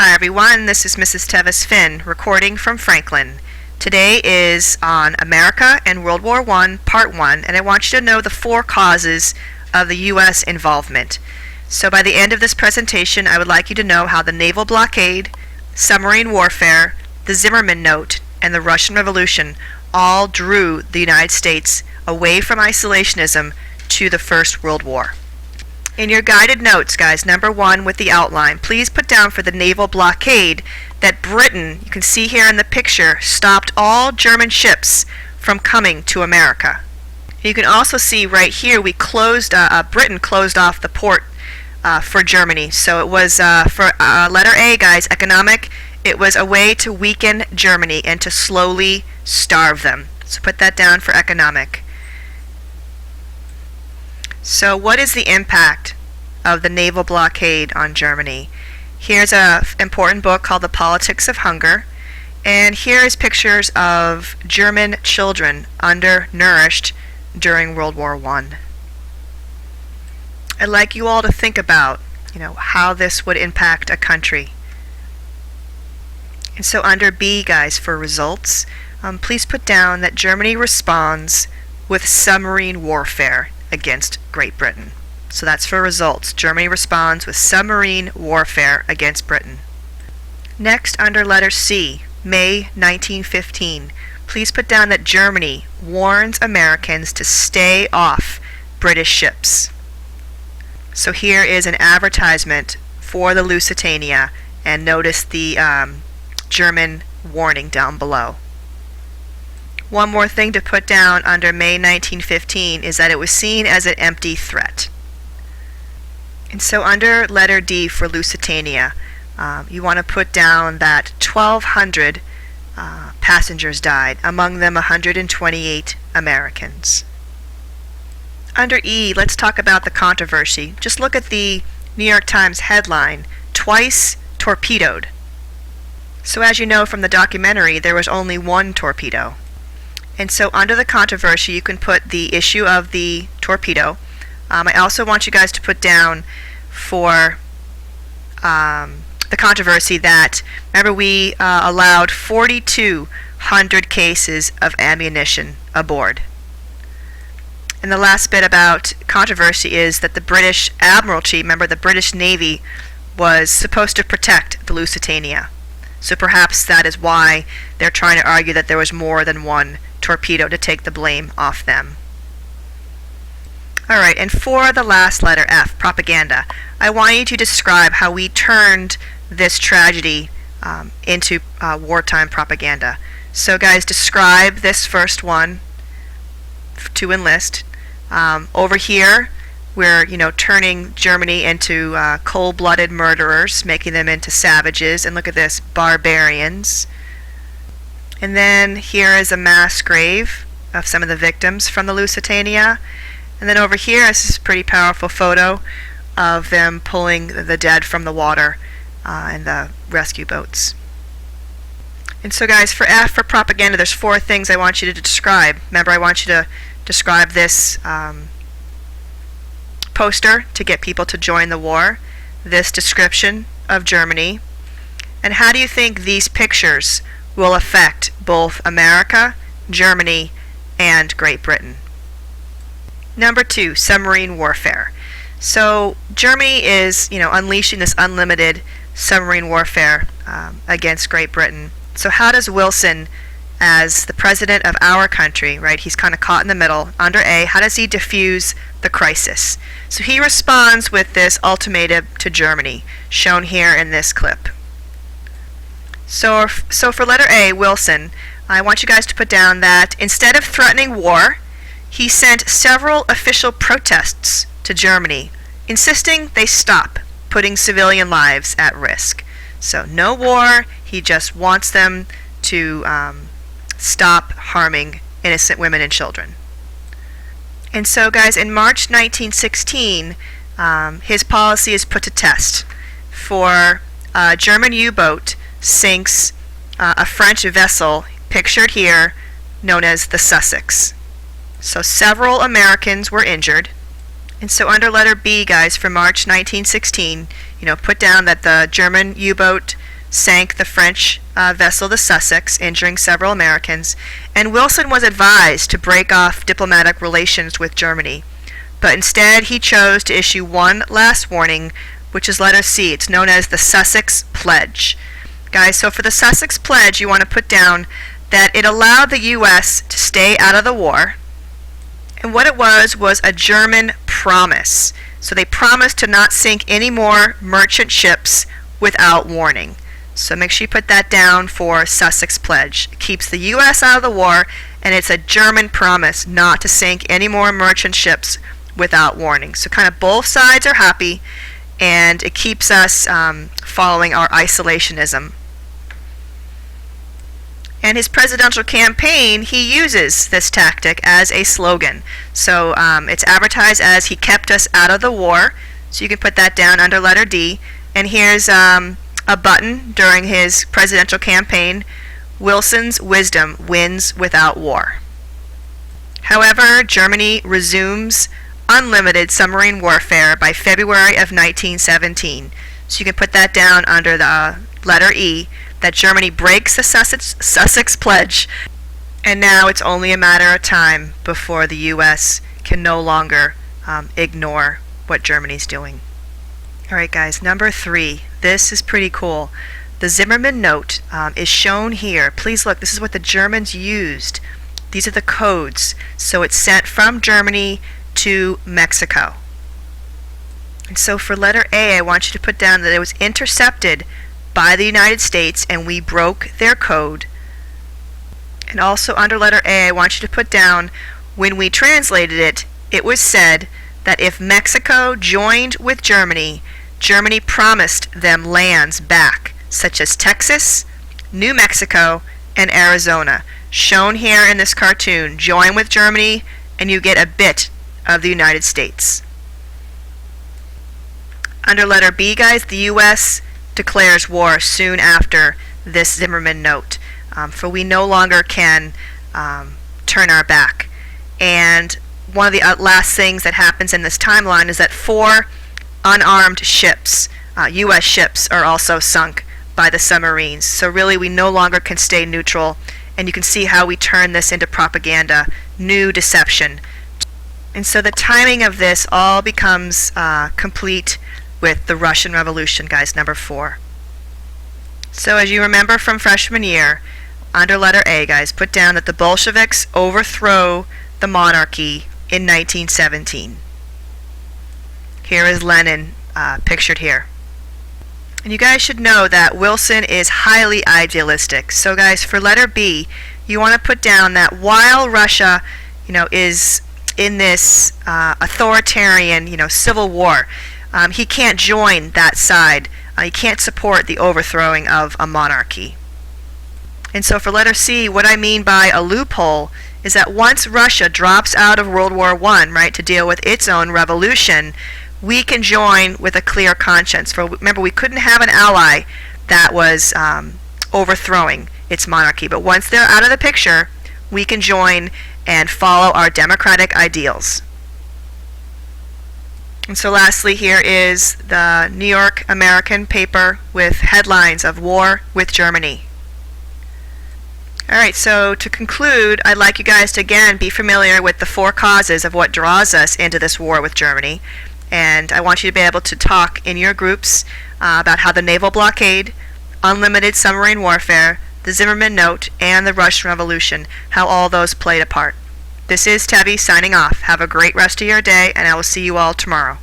Hi everyone, this is Mrs. Tevis-Finn recording from Franklin. Today is on America and World War I, Part 1, and I want you to know the 4 causes of the U.S. involvement. So by the end of this presentation, I would like you to know how the naval blockade, submarine warfare, the Zimmerman Note, and the Russian Revolution all drew the United States away from isolationism to the First World War. In your guided notes, guys, number 1 with the outline, please put down for the naval blockade that Britain, you can see here in the picture, stopped all German ships from coming to America. You can also see right here Britain closed off the port for Germany. So it was for letter A, guys, economic. It was a way to weaken Germany and to slowly starve them. So put that down for economic. So what is the impact of the naval blockade on Germany? Here's an important book called The Politics of Hunger, and here is pictures of German children undernourished during World War I. I'd like you all to think about, how this would impact a country. And so under B, guys, for results, please put down that Germany responds with submarine warfare against Great Britain. So that's for results. Germany responds with submarine warfare against Britain. Next, under letter C, May 1915, please put down that Germany warns Americans to stay off British ships. So here is an advertisement for the Lusitania, and notice the German warning down below. One more thing to put down under May 1915 is that it was seen as an empty threat. And so under letter D for Lusitania, you want to put down that 1,200 passengers died, among them 128 Americans. Under E, let's talk about the controversy. Just look at the New York Times headline, "Twice Torpedoed." So as you know from the documentary, there was only one torpedo. And so under the controversy, you can put the issue of the torpedo. I also want you guys to put down for the controversy that, remember, we allowed 4,200 cases of ammunition aboard. And the last bit about controversy is that the British Admiralty, remember, the British Navy was supposed to protect the Lusitania. So perhaps that is why they're trying to argue that there was more than one torpedo to take the blame off them. Alright, and for the last letter, F, propaganda, I want you to describe how we turned this tragedy into wartime propaganda. So guys, describe this first one to enlist. Over here, we're turning Germany into cold-blooded murderers, making them into savages, and look at this, barbarians. And then here is a mass grave of some of the victims from the Lusitania. And then over here is a pretty powerful photo of them pulling the dead from the water in the rescue boats. And so guys, for F, for propaganda, there's 4 things I want you to describe. Remember, I want you to describe this poster to get people to join the war, this description of Germany, and how do you think these pictures will affect both America, Germany, and Great Britain? Number 2, submarine warfare. So Germany is, unleashing this unlimited submarine warfare against Great Britain. So how does Wilson, as the president of our country, right, he's kind of caught in the middle, under A, how does he diffuse the crisis? So he responds with this ultimatum to Germany, shown here in this clip. So for letter A, Wilson, I want you guys to put down that instead of threatening war, he sent several official protests to Germany, insisting they stop putting civilian lives at risk. So no war, he just wants them to stop harming innocent women and children. And so guys, in March 1916, his policy is put to test. For a German U-boat sinks a French vessel, pictured here, known as the Sussex. So several Americans were injured. And so under letter B, guys, for March 1916, put down that the German U-boat sank the French vessel the Sussex, injuring several Americans, and Wilson was advised to break off diplomatic relations with Germany. But instead, he chose to issue one last warning, which is letter C. It's known as the Sussex Pledge. Guys, so for the Sussex Pledge, you want to put down that it allowed the U.S. to stay out of the war, and what it was a German promise. So they promised to not sink any more merchant ships without warning. So make sure you put that down for Sussex Pledge. It keeps the U.S. out of the war, and it's a German promise not to sink any more merchant ships without warning. So kind of both sides are happy, and it keeps us following our isolationism. And his presidential campaign, he uses this tactic as a slogan. So it's advertised as "He kept us out of the war." So you can put that down under letter D. And here's a button during his presidential campaign: "Wilson's wisdom wins without war." However, Germany resumes unlimited submarine warfare by February of 1917. So you can put that down under the letter E, that Germany breaks the Sussex Pledge, and now it's only a matter of time before the U.S. can no longer ignore what Germany's doing. Alright guys, number 3. This is pretty cool. The Zimmermann note is shown here. Please look, this is what the Germans used. These are the codes. So it's sent from Germany to Mexico. And so for letter A, I want you to put down that it was intercepted by the United States and we broke their code. And also under letter A, I want you to put down, when we translated it, it was said that if Mexico joined with Germany, Germany promised them lands back, such as Texas, New Mexico, and Arizona. Shown here in this cartoon, join with Germany and you get a bit of the United States. Under letter B, guys, the U.S. declares war soon after this Zimmermann note, for we no longer can turn our back. And one of the last things that happens in this timeline is that 4 unarmed ships, U.S. ships, are also sunk by the submarines. So really we no longer can stay neutral, and you can see how we turn this into propaganda, new deception. And so the timing of this all becomes complete with the Russian Revolution, guys, number 4. So as you remember from freshman year, under letter A, guys, put down that the Bolsheviks overthrow the monarchy in 1917. Here is Lenin pictured here. And you guys should know that Wilson is highly idealistic. So guys, for letter B, you want to put down that while Russia, is in this authoritarian, civil war, he can't join that side. He can't support the overthrowing of a monarchy. And so for letter C, what I mean by a loophole is that once Russia drops out of World War I, right, to deal with its own revolution, we can join with a clear conscience. For remember, we couldn't have an ally that was overthrowing its monarchy. But once they're out of the picture, we can join and follow our democratic ideals. And so lastly, here is the New York American paper with headlines of War with Germany. Alright, so to conclude, I'd like you guys to again be familiar with the 4 causes of what draws us into this war with Germany. And I want you to be able to talk in your groups about how the naval blockade, unlimited submarine warfare, the Zimmermann note, and the Russian Revolution, how all those played a part. This is Tevi signing off. Have a great rest of your day, and I will see you all tomorrow.